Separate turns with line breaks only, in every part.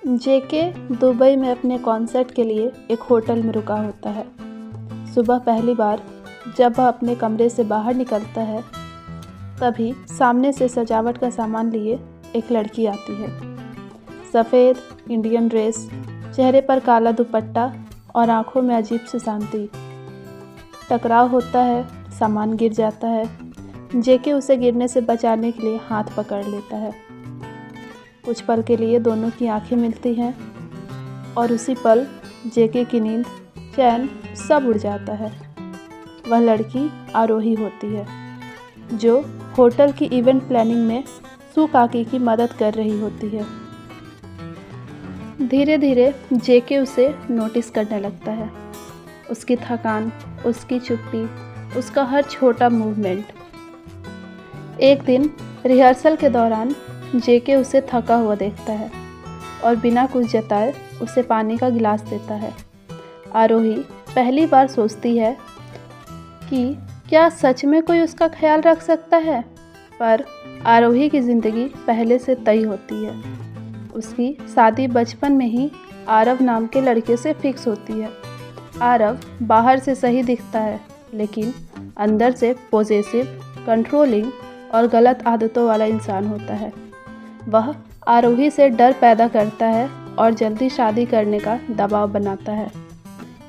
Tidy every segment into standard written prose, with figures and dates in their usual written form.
जेके Dubai में अपने concert के लिए एक होटल में रुका होता है। सुबह पहली बार जब वह अपने कमरे से बाहर निकलता है तभी सामने से सजावट का सामान लिए एक लड़की आती है। सफ़ेद इंडियन ड्रेस, चेहरे पर काला दुपट्टा और आंखों में अजीब सी शांति। टकराव होता है, सामान गिर जाता है। जेके उसे गिरने से बचाने के लिए हाथ पकड़ लेता है। कुछ पल के लिए दोनों की आंखें मिलती हैं और उसी पल जेके की नींद, चैन सब उड़ जाता है। वह लड़की आरोही होती है जो होटल की इवेंट प्लानिंग में सुकाकी की मदद कर रही होती है। धीरे धीरे जेके उसे नोटिस करने लगता है, उसकी थकान, उसकी चुप्पी, उसका हर छोटा मूवमेंट। एक दिन रिहर्सल के दौरान जेके उसे थका हुआ देखता है और बिना कुछ जताए उसे पानी का गिलास देता है। आरोही पहली बार सोचती है कि क्या सच में कोई उसका ख्याल रख सकता है, पर आरोही की ज़िंदगी पहले से तय होती है। उसकी शादी बचपन में ही आरव नाम के लड़के से फिक्स होती है। आरव बाहर से सही दिखता है लेकिन अंदर से पॉसेसिव, कंट्रोलिंग और गलत आदतों वाला इंसान होता है। वह आरोही से डर पैदा करता है और जल्दी शादी करने का दबाव बनाता है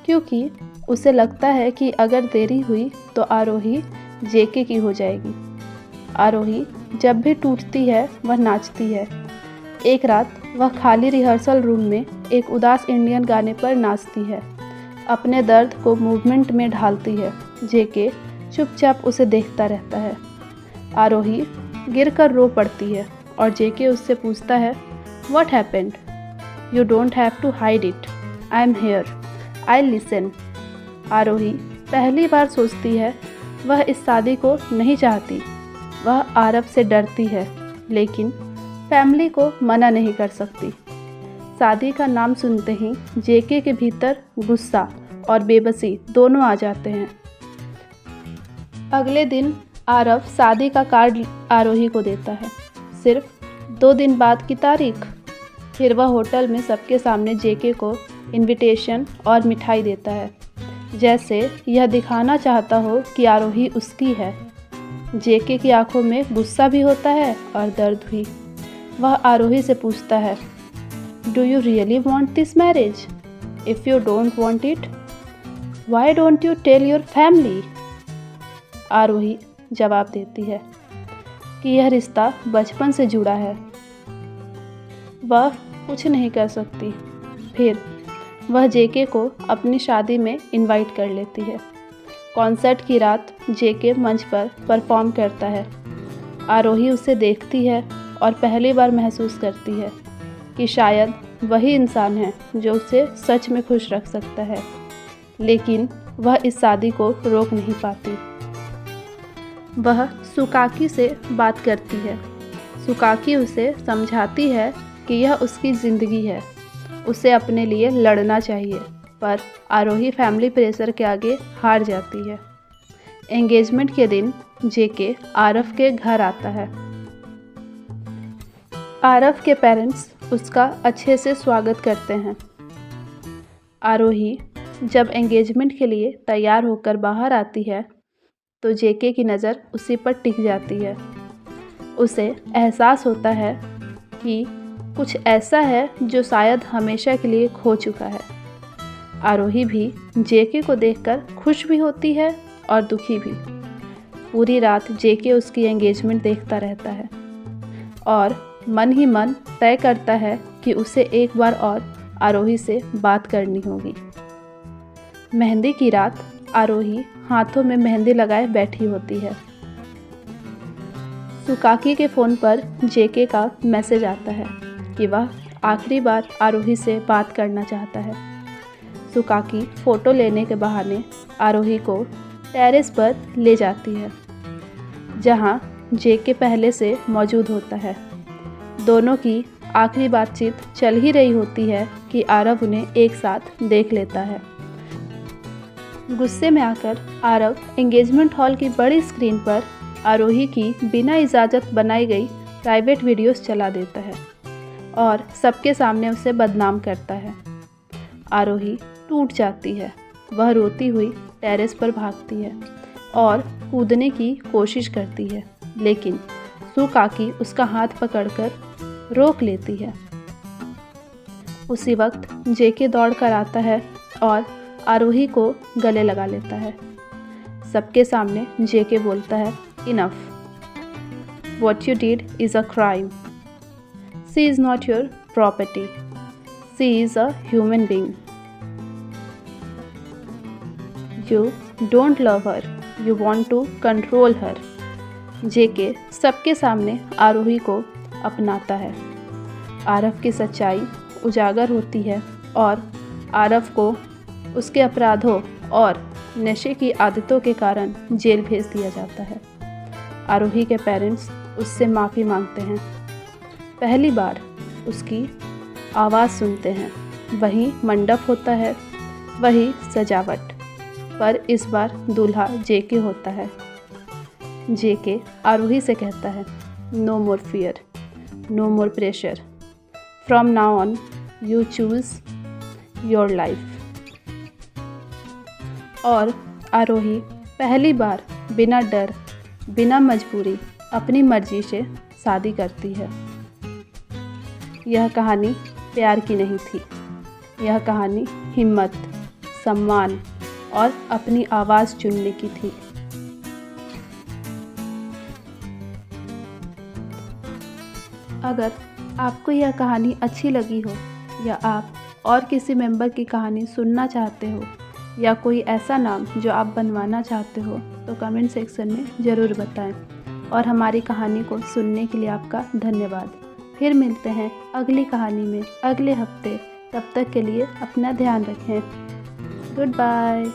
क्योंकि उसे लगता है कि अगर देरी हुई तो आरोही जेके की हो जाएगी। आरोही जब भी टूटती है वह नाचती है। एक रात वह खाली रिहर्सल रूम में एक उदास इंडियन गाने पर नाचती है, अपने दर्द को मूवमेंट में ढालती है। जेके चुपचाप उसे देखता रहता है। आरोही गिरकर रो पड़ती है और जेके उससे पूछता है, "What happened? You don't have to hide it. I'm here. I'll listen." आरोही पहली बार सोचती है वह इस शादी को नहीं चाहती। वह आरव से डरती है लेकिन फैमिली को मना नहीं कर सकती। शादी का नाम सुनते ही जेके के भीतर गुस्सा और बेबसी दोनों आ जाते हैं। अगले दिन आरव शादी का कार्ड आरोही को देता है, सिर्फ 2 दिन बाद की तारीख। फिर वह होटल में सबके सामने जेके को इनविटेशन और मिठाई देता है, जैसे यह दिखाना चाहता हो कि आरोही उसकी है। जेके की आंखों में गुस्सा भी होता है और दर्द भी। वह आरोही से पूछता है, "do you really want this marriage? If you don't want it, why don't you tell your family?" Arohi जवाब देती है कि यह रिश्ता बचपन से जुड़ा है, वह कुछ नहीं कर सकती। फिर वह जेके को अपनी शादी में इनवाइट कर लेती है। कॉन्सर्ट की रात जेके मंच पर परफॉर्म करता है। आरोही उसे देखती है और पहली बार महसूस करती है कि शायद वही इंसान है जो उसे सच में खुश रख सकता है, लेकिन वह इस शादी को रोक नहीं पाती। वह सुकाकी से बात करती है। सुकाकी उसे समझाती है कि यह उसकी ज़िंदगी है, उसे अपने लिए लड़ना चाहिए, पर आरोही फैमिली प्रेशर के आगे हार जाती है। एंगेजमेंट के दिन जेके आरव के घर आता है। आरव के पेरेंट्स उसका अच्छे से स्वागत करते हैं। आरोही जब एंगेजमेंट के लिए तैयार होकर बाहर आती है तो जेके की नज़र उसी पर टिक जाती है। उसे एहसास होता है कि कुछ ऐसा है जो शायद हमेशा के लिए खो चुका है। आरोही भी जेके को देखकर खुश भी होती है और दुखी भी। पूरी रात जेके उसकी एंगेजमेंट देखता रहता है और मन ही मन तय करता है कि उसे एक बार और आरोही से बात करनी होगी। मेहंदी की रात आरोही हाथों में मेहंदी लगाए बैठी होती है। सुकाकी के फ़ोन पर जेके का मैसेज आता है कि वह आखिरी बार आरोही से बात करना चाहता है। सुकाकी फ़ोटो लेने के बहाने आरोही को टेरेस पर ले जाती है, जहां जेके पहले से मौजूद होता है। दोनों की आखिरी बातचीत चल ही रही होती है कि आरव उन्हें एक साथ देख लेता है। गुस्से में आकर आरव एंगेजमेंट हॉल की बड़ी स्क्रीन पर आरोही की बिना इजाज़त बनाई गई प्राइवेट वीडियोस चला देता है और सबके सामने उसे बदनाम करता है। आरोही टूट जाती है। वह रोती हुई टेरेस पर भागती है और कूदने की कोशिश करती है, लेकिन सू काकी उसका हाथ पकड़कर रोक लेती है। उसी वक्त जेके दौड़कर आता है और आरोही को गले लगा लेता है। सबके सामने जेके बोलता है, enough, what you did is a crime, she is not your property, she is a human being, you don't love her, you want to control her. JK सबके सामने आरोही को अपनाता है। आरव की सच्चाई उजागर होती है और आरव को उसके अपराधों और नशे की आदतों के कारण जेल भेज दिया जाता है। आरोही के पेरेंट्स उससे माफ़ी मांगते हैं। पहली बार उसकी आवाज़ सुनते हैं। वही मंडप होता है, वही सजावट, पर इस बार दूल्हा जेके होता है। जेके आरोही से कहता है, no more fear, no more pressure, from now on you choose your life. और आरोही पहली बार बिना डर, बिना मजबूरी, अपनी मर्जी से शादी करती है। यह कहानी प्यार की नहीं थी, यह कहानी हिम्मत, सम्मान और अपनी आवाज़ चुनने की थी। अगर आपको यह कहानी अच्छी लगी हो या आप और किसी मेंबर की कहानी सुनना चाहते हो या कोई ऐसा नाम जो आप बनवाना चाहते हो तो कमेंट सेक्शन में ज़रूर बताएं। और हमारी कहानी को सुनने के लिए आपका धन्यवाद। फिर मिलते हैं अगली कहानी में अगले हफ्ते। तब तक के लिए अपना ध्यान रखें। Good bye.